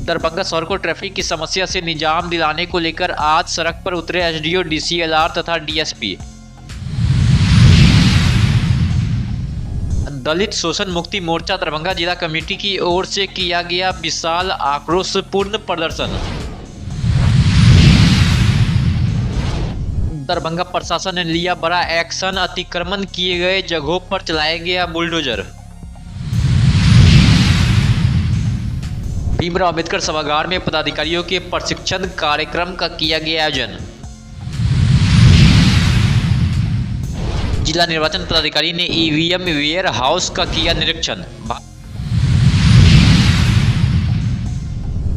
दरभंगा शहर को ट्रैफिक की समस्या से निजात दिलाने को लेकर आज सड़क पर उतरे एसडीओ, डीसीएलआर तथा डीएसपी। दलित शोषण मुक्ति मोर्चा दरभंगा जिला कमेटी की ओर से किया गया विशाल आक्रोशपूर्ण प्रदर्शन। दरभंगा प्रशासन ने लिया बड़ा एक्शन, अतिक्रमण किए गए जगहों पर चलाया गया बुलडोजर। भीमराव अंबेडकर सभागार में पदाधिकारियों के प्रशिक्षण कार्यक्रम का किया गया आयोजन। जिला निर्वाचन पदाधिकारी ने ईवीएम वेयर हाउस का किया निरीक्षण।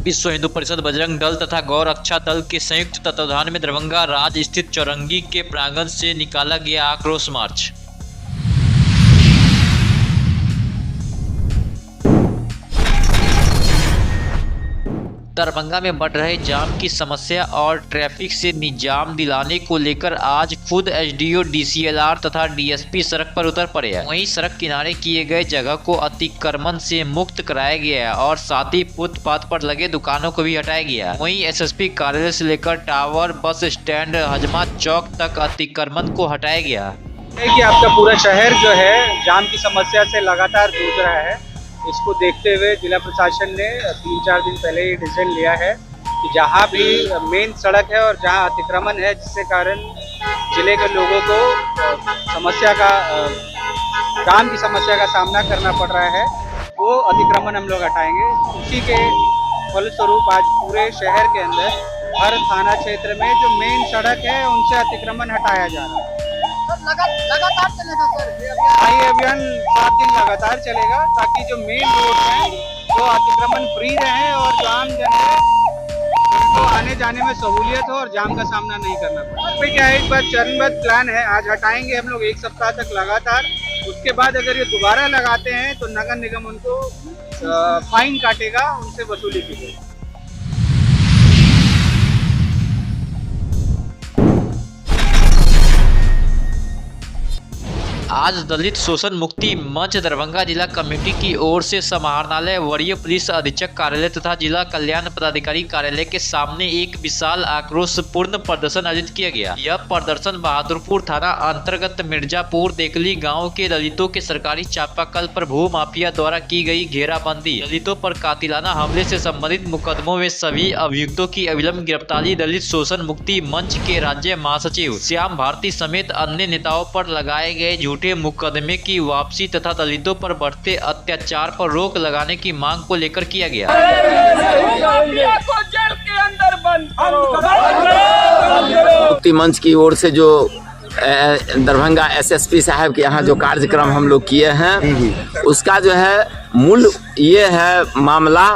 विश्व हिंदू परिषद, बजरंग दल तथा गौ रक्षा दल के संयुक्त तत्वाधान में दरभंगा राज स्थित चौरंगी के प्रांगण से निकाला गया आक्रोश मार्च। दरभंगा में बढ़ रहे जाम की समस्या और ट्रैफिक से निजात दिलाने को लेकर आज खुद एसडीओ, डीसीएलआर तथा डीएसपी सड़क पर उतर पड़े हैं। वहीं सड़क किनारे किए गए जगह को अतिक्रमण से मुक्त कराया गया और साथ ही फुटपाथ पर लगे दुकानों को भी हटाया गया। वहीं एसएसपी कार्यालय से लेकर टावर, बस स्टैंड, हजमा चौक तक अतिक्रमण को हटाया गया। कि आपका पूरा शहर जो है जाम की समस्या से लगातार जूझ रहा है। इसको देखते हुए जिला प्रशासन ने 3-4 दिन पहले ही डिसीजन लिया है कि जहाँ भी मेन सड़क है और जहाँ अतिक्रमण है जिससे कारण जिले के लोगों को समस्या का जाम की समस्या का सामना करना पड़ रहा है, वो अतिक्रमण हम लोग हटाएंगे। उसी के फलस्वरूप आज पूरे शहर के अंदर हर थाना क्षेत्र में जो मेन सड़क है उनसे अतिक्रमण हटाया जा रहा है। लगातार चलेगा सर ये अभियान 7 दिन लगातार चलेगा ताकि जो मेन रोड है वो अतिक्रमण फ्री रहे और जो आम जन है उनको आने जाने में सहूलियत हो और जाम का सामना नहीं करना पड़े। क्या है, इस बार चरणबद्ध प्लान है। आज हटाएंगे हम लोग 1 सप्ताह तक लगातार। उसके बाद अगर ये दोबारा लगाते हैं तो नगर निगम उनको फाइन काटेगा, उनसे वसूली की जाएगी। आज दलित शोषण मुक्ति मंच दरभंगा जिला कमेटी की ओर से समाहरणालय, वरीय पुलिस अधीक्षक कार्यालय तथा जिला कल्याण पदाधिकारी कार्यालय के सामने एक विशाल आक्रोशपूर्ण प्रदर्शन आयोजित किया गया। यह प्रदर्शन बहादुरपुर थाना अंतर्गत मिर्जापुर देकली गांव के दलितों के सरकारी चापाकल पर भू माफिया द्वारा की गई घेराबंदी, दलितों पर कातिलाना हमले से संबंधित मुकदमों में सभी अभियुक्तों की अविलंब गिरफ्तारी, दलित शोषण मुक्ति मंच के राज्य महासचिव श्याम भारती समेत अन्य नेताओं पर लगाए गए झूठे मुकदमे की वापसी तथा दलितों पर बढ़ते अत्याचार पर रोक लगाने की मांग को लेकर किया गया। मुक्ति मंच की ओर से जो दरभंगा एसएसपी साहब के यहाँ जो कार्यक्रम हम लोग किए हैं उसका जो है मूल ये है मामला,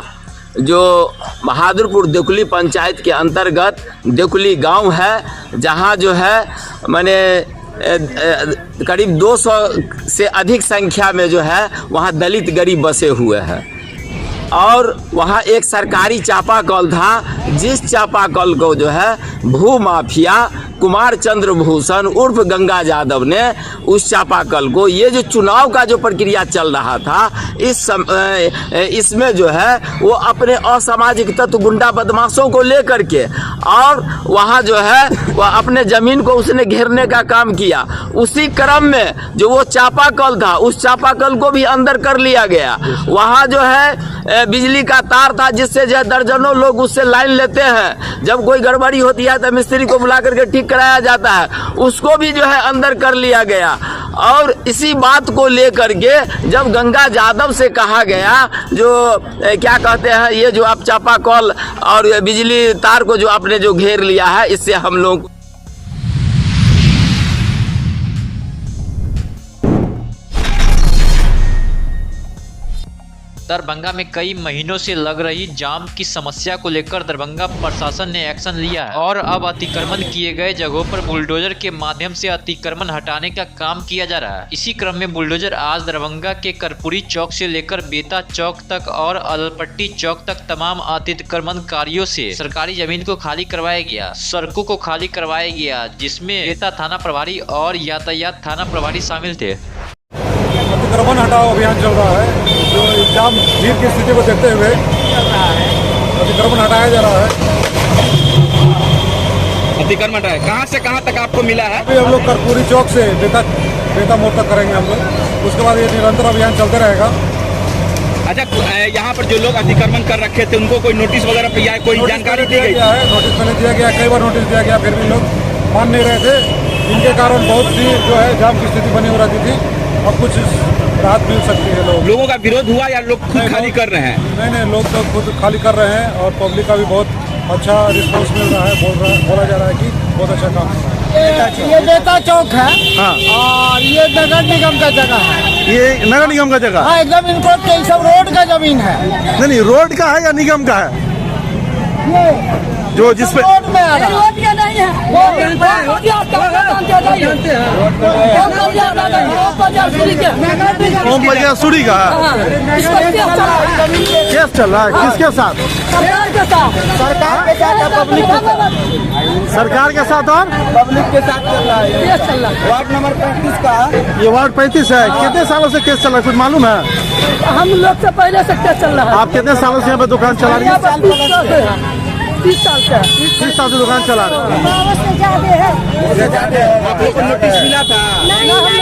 जो बहादुरपुर देकुली पंचायत के अंतर्गत देकुली गांव है, जहां जो है मैंने करीब 200 से अधिक संख्या में जो है वहाँ दलित गरीब बसे हुए हैं और वहाँ एक सरकारी चापाकल था, जिस चापाकल को जो है भू माफिया कुमार चंद्र भूषण उर्फ गंगा यादव ने उस चापाकल को, ये जो चुनाव का जो प्रक्रिया चल रहा था इसमें जो है वो अपने असामाजिक तत्व गुंडा बदमाशों को लेकर के और वहाँ जो है वह अपने जमीन को उसने घेरने का काम किया। उसी क्रम में जो वो चापाकल था उस चापाकल को भी अंदर कर लिया गया। वहाँ जो है बिजली का तार था जिससे जो दर्जनों लोग उससे लाइन लेते हैं। जब कोई गड़बड़ी होती है तो मिस्त्री को बुला करके ठीक कराया जाता है, उसको भी जो है अंदर कर लिया गया। और इसी बात को लेकर के जब गंगा यादव से कहा गया जो क्या कहते हैं ये जो आप चापाकल और बिजली तार को जो आपने जो घेर लिया है इससे हम लोग दरभंगा में कई महीनों से लग रही जाम की समस्या को लेकर दरभंगा प्रशासन ने एक्शन लिया है और अब अतिक्रमण किए गए जगहों पर बुलडोजर के माध्यम से अतिक्रमण हटाने का काम किया जा रहा है। इसी क्रम में बुलडोजर आज दरभंगा के कर्पूरी चौक से लेकर बेता चौक तक और अलपट्टी चौक तक तमाम अतिक्रमणकारियों से सरकारी जमीन को खाली करवाया गया, सड़कों को खाली करवाया गया, जिसमें बेता थाना प्रभारी और यातायात थाना प्रभारी शामिल थे। अतिक्रमण हटाओ अभियान चल रहा है, जो जाम भीड़ की स्थिति को देखते हुए अतिक्रमण हटाया जा रहा है। अतिक्रमण है, कहाँ से कहाँ तक आपको मिला है? अभी हम लोग कर्पूरी चौक से बेता मोड़ तक करेंगे हम लोग, उसके बाद ये निरंतर अभियान चलते रहेगा। अच्छा, यहाँ पर जो लोग अतिक्रमण कर रखे थे उनको कोई नोटिस वगैरह या कोई जानकारी दी गई है? नोटिस मैंने दिया गया, कई बार नोटिस दिया गया, फिर भी लोग मान नहीं रहे थे। इनके कारण बहुत सी जो है जाम की स्थिति बनी हो रही थी और कुछ राहत मिल सकती है। लोगों का विरोध हुआ या लोग खुद खाली कर रहे हैं? नहीं, लोग तो खुद खाली कर रहे हैं और पब्लिक का भी बहुत अच्छा रिस्पॉन्स मिल रहा है। बोला जा रहा है कि बहुत अच्छा काम है। ये बेता चौक है। हाँ। और ये नगर निगम का जगह है। ये नगर निगम का जगह? हाँ, एकदम इनको ये सब रोड का जमीन है। नहीं, रोड का है या निगम का है? जो जिस पे रोड में आ रहा है। रोड का नहीं है। ओम बजासूरी का केस चल रहा है। किसके साथ? सरकार के साथ। सरकार के साथ, पब्लिक के साथ। सरकार के साथ और पब्लिक के साथ चल रहा है। केस चल रहा है। वार्ड नंबर 35 का। ये वार्ड 35 है। कितने सालों से केस चल रहा है, कुछ मालूम है? हम लोग से पहले से केस चल रहा है। आप कितने सालों से यहाँ पे दुकान चला रही है? 30 साल से। 30 साल से दुकान चला रही है। आप लोग को नोटिस मिला था?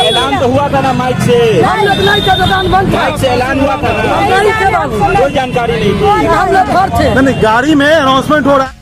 ऐलान तो हुआ था ना माइक से? हम लोग नहीं थे, दुकान बंद था। माइक से ऐलान हुआ था ना? नहीं थे बाबू। कोई जानकारी नहीं थी? हम लोग घर थे। नहीं, गाड़ी में अनाउंसमेंट हो रहा है।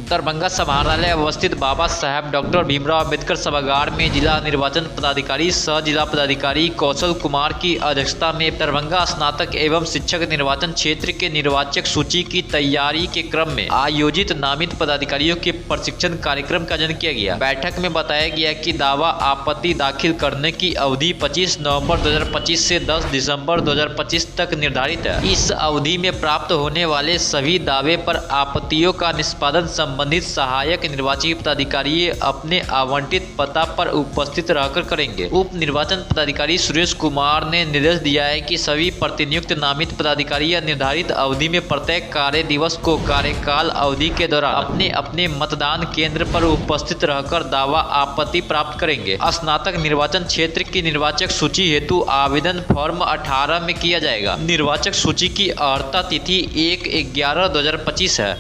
दरभंगा समाहरणालय अवस्थित बाबा साहेब डॉक्टर भीमराव अम्बेडकर सभागार में जिला निर्वाचन पदाधिकारी सह जिला पदाधिकारी कौशल कुमार की अध्यक्षता में दरभंगा स्नातक एवं शिक्षक निर्वाचन क्षेत्र के निर्वाचक सूची की तैयारी के क्रम में आयोजित नामित पदाधिकारियों के प्रशिक्षण कार्यक्रम का आयोजन किया गया। बैठक में बताया गया कि दावा आपत्ति दाखिल करने की अवधि 25 नवंबर 2025 से 10 दिसंबर 2025 तक निर्धारित है। इस अवधि में प्राप्त होने वाले सभी दावे पर आपत्तियों का निष्पादन संबंधित सहायक निर्वाची पदाधिकारी अपने आवंटित पता पर उपस्थित रहकर करेंगे। उप निर्वाचन पदाधिकारी सुरेश कुमार ने निर्देश दिया है कि सभी प्रतिनियुक्त नामित पदाधिकारी निर्धारित अवधि में प्रत्येक कार्य दिवस को कार्यकाल अवधि के दौरान अपने अपने मतदान केंद्र पर उपस्थित रहकर दावा आपत्ति प्राप्त करेंगे। स्नातक निर्वाचन क्षेत्र की निर्वाचक सूची हेतु आवेदन फॉर्म 18 में किया जाएगा। निर्वाचक सूची की अर्हता तिथि 1/11/2025 है।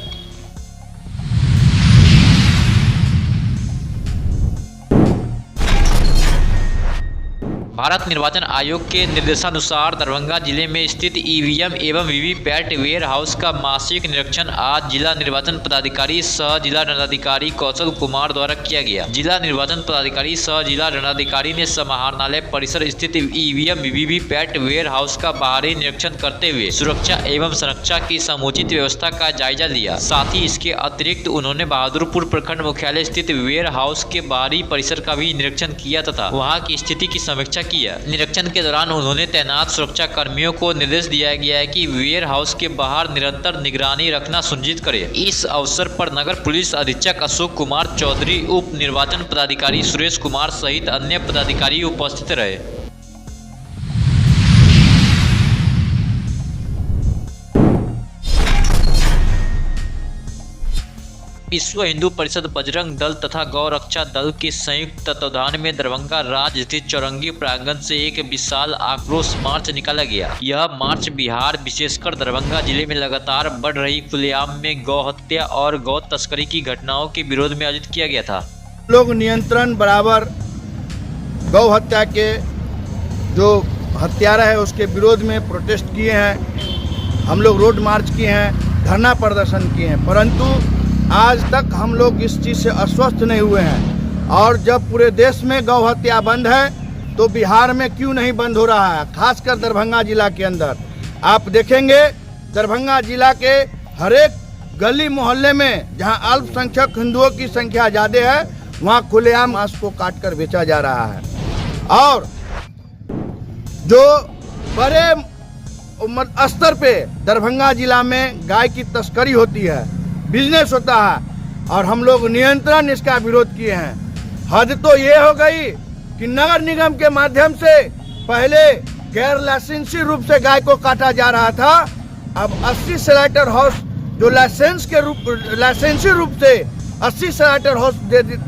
भारत निर्वाचन आयोग के निर्देशानुसार दरभंगा जिले में स्थित ईवीएम एवं वीवीपैट वेयर हाउस का मासिक निरीक्षण आज जिला निर्वाचन पदाधिकारी सह जिला दंडाधिकारी कौशल कुमार द्वारा किया गया। जिला निर्वाचन पदाधिकारी सह जिला दंडाधिकारी ने समाहरणालय परिसर स्थित ईवीएम वीवीपैट वेयर हाउस का बाहरी निरीक्षण करते हुए सुरक्षा एवं संरक्षा की समुचित व्यवस्था का जायजा लिया। साथ ही इसके अतिरिक्त उन्होंने बहादुरपुर प्रखंड मुख्यालय स्थित वेयर हाउस के बाहरी परिसर का भी निरीक्षण किया तथा वहां की स्थिति की समीक्षा किया। निरीक्षण के दौरान उन्होंने तैनात सुरक्षा कर्मियों को निर्देश दिया गया है कि वेयर हाउस के बाहर निरंतर निगरानी रखना सुनिश्चित करें। इस अवसर पर नगर पुलिस अधीक्षक अशोक कुमार चौधरी, उप निर्वाचन पदाधिकारी सुरेश कुमार सहित अन्य पदाधिकारी उपस्थित रहे। विश्व हिंदू परिषद बजरंग दल तथा गौ रक्षा दल के संयुक्त तत्वाधान में दरभंगा राज स्थित चौरंगी प्रांगण से एक विशाल आक्रोश मार्च निकाला गया। यह मार्च बिहार विशेषकर दरभंगा जिले में लगातार बढ़ रही खुलेआम में गौ हत्या और गौ तस्करी की घटनाओं के विरोध में आयोजित किया गया था। लोग नियंत्रण बराबर गौ हत्या के जो हत्यारा है उसके विरोध में प्रोटेस्ट किए हैं। हम लोग रोड मार्च किए हैं, धरना प्रदर्शन किए हैं, परंतु आज तक हम लोग इस चीज़ से आश्वस्त नहीं हुए हैं। और जब पूरे देश में गौ हत्या बंद है तो बिहार में क्यों नहीं बंद हो रहा है, खासकर दरभंगा जिला के अंदर। आप देखेंगे दरभंगा जिला के हर एक गली मोहल्ले में जहां अल्पसंख्यक हिंदुओं की संख्या ज़्यादा है वहां खुलेआम मांस को काट कर बेचा जा रहा है। और जो बड़े स्तर पे दरभंगा जिला में गाय की तस्करी होती है, बिजनेस होता है, और हम लोग नियंत्रण इसका विरोध किए हैं। हद तो ये हो गई कि नगर निगम के माध्यम से पहले गैर लाइसेंसी रूप से गाय को काटा जा रहा था, अब 80 स्लाइटर हाउस जो लाइसेंसी रूप से 80 स्लाइटर हाउस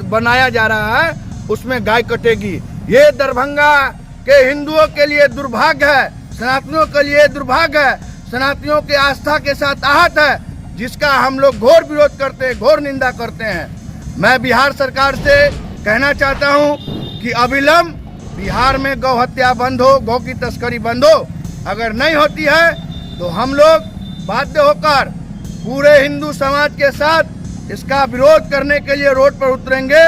बनाया जा रहा है उसमें गाय कटेगी। ये दरभंगा कि हिंदुओं के लिए दुर्भाग्य है, सनातनियों के लिए दुर्भाग्य है, सनातनियों के आस्था के साथ आहत है, जिसका हम लोग घोर विरोध करते हैं, घोर निंदा करते हैं। मैं बिहार सरकार से कहना चाहता हूं कि अविलंब बिहार में गौ हत्या बंद हो, गौ की तस्करी बंद हो। अगर नहीं होती है तो हम लोग बाध्य होकर पूरे हिंदू समाज के साथ इसका विरोध करने के लिए रोड पर उतरेंगे।